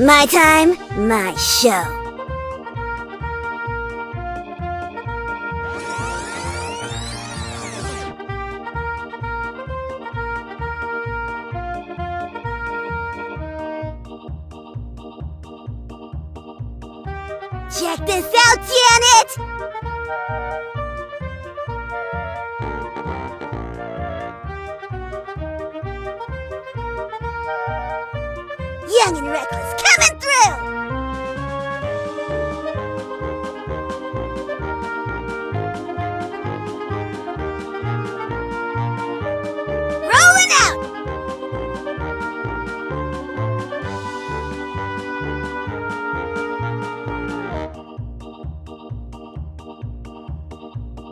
My time, my show. Check this out, Janet! Young and reckless coming through! Rolling out!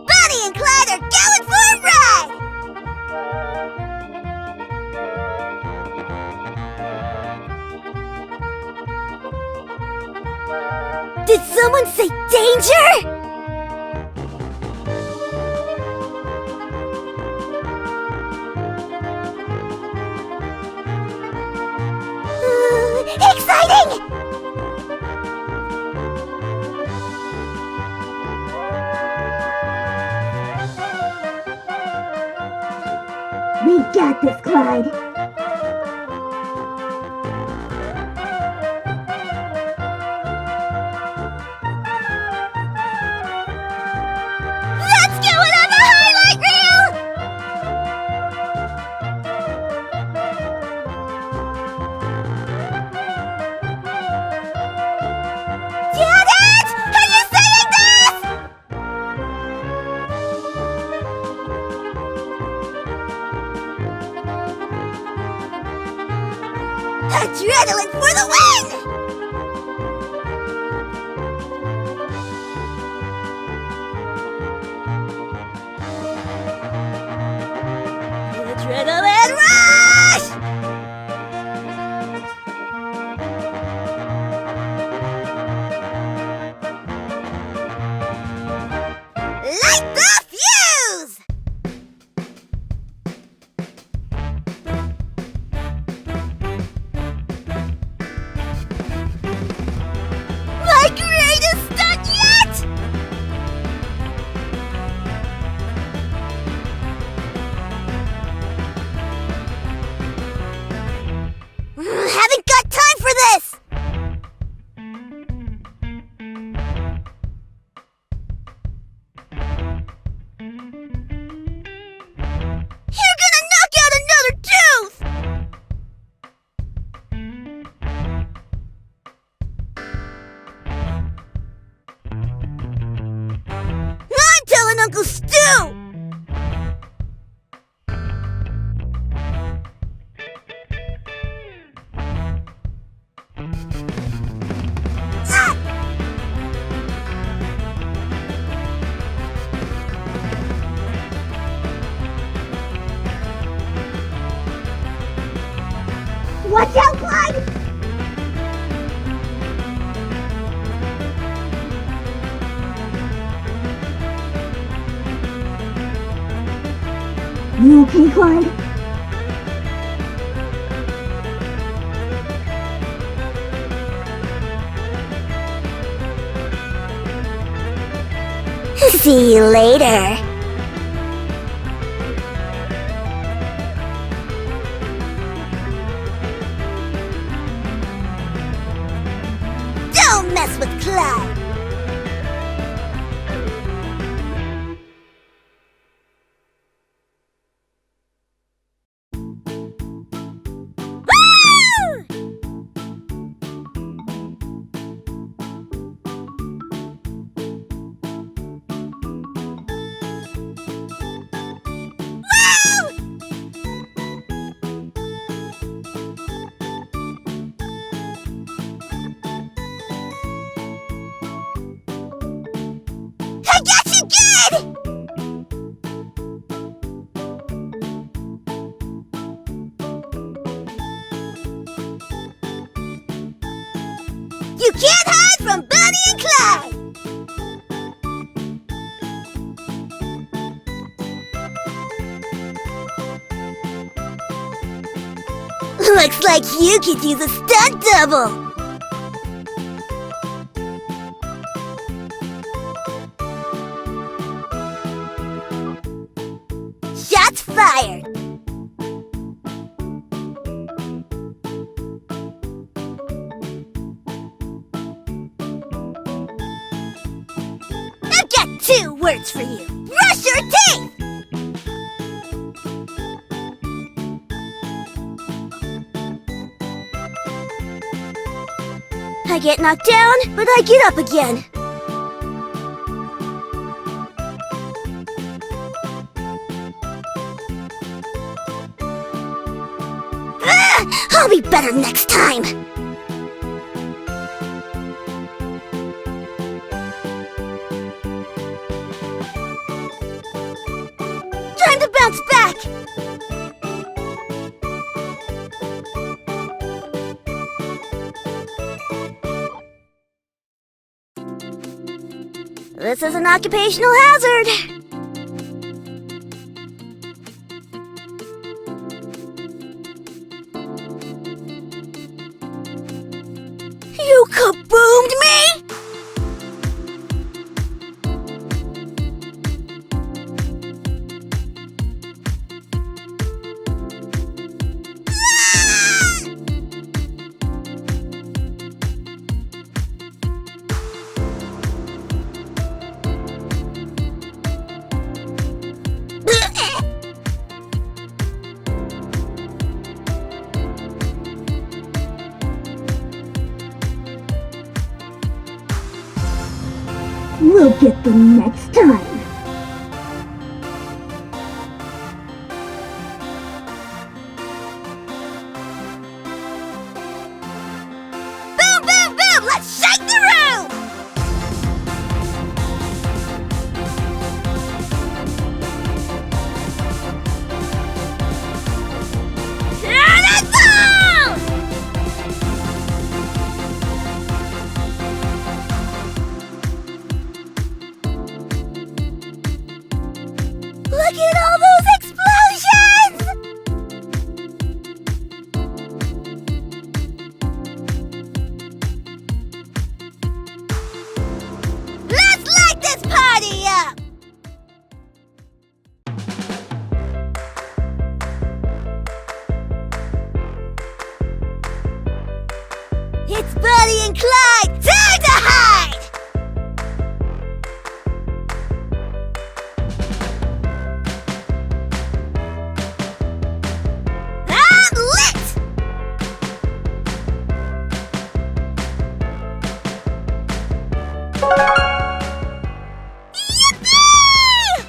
Bonnie and Clyde are going for a ride! Did someone say danger? Exciting! We got this, Clyde. Adrenaline for the win! Adrenaline rush! Light the fuse! Greatest stunt yet! Haven't got time for this! You're gonna knock out another tooth! Uncle Stu! Watch out, Clyde! You okay, Clyde? See you later. Don't mess with Clyde. I got you good! You can't hide from Bonnie and Clyde! Looks like you could use a stunt double! Shots fired! I've got 2 words for you. Brush your teeth! I get knocked down, but I get up again. I'll be better next time. Time to bounce back. This is an occupational hazard. You kaboomed me? We'll get them next time. Boom, boom, boom! Let's shake the room! Turn it down! Look at all those explosions! Let's light this party up! It's Buddy and Clyde! Time to hide! I'm lit! Yippee!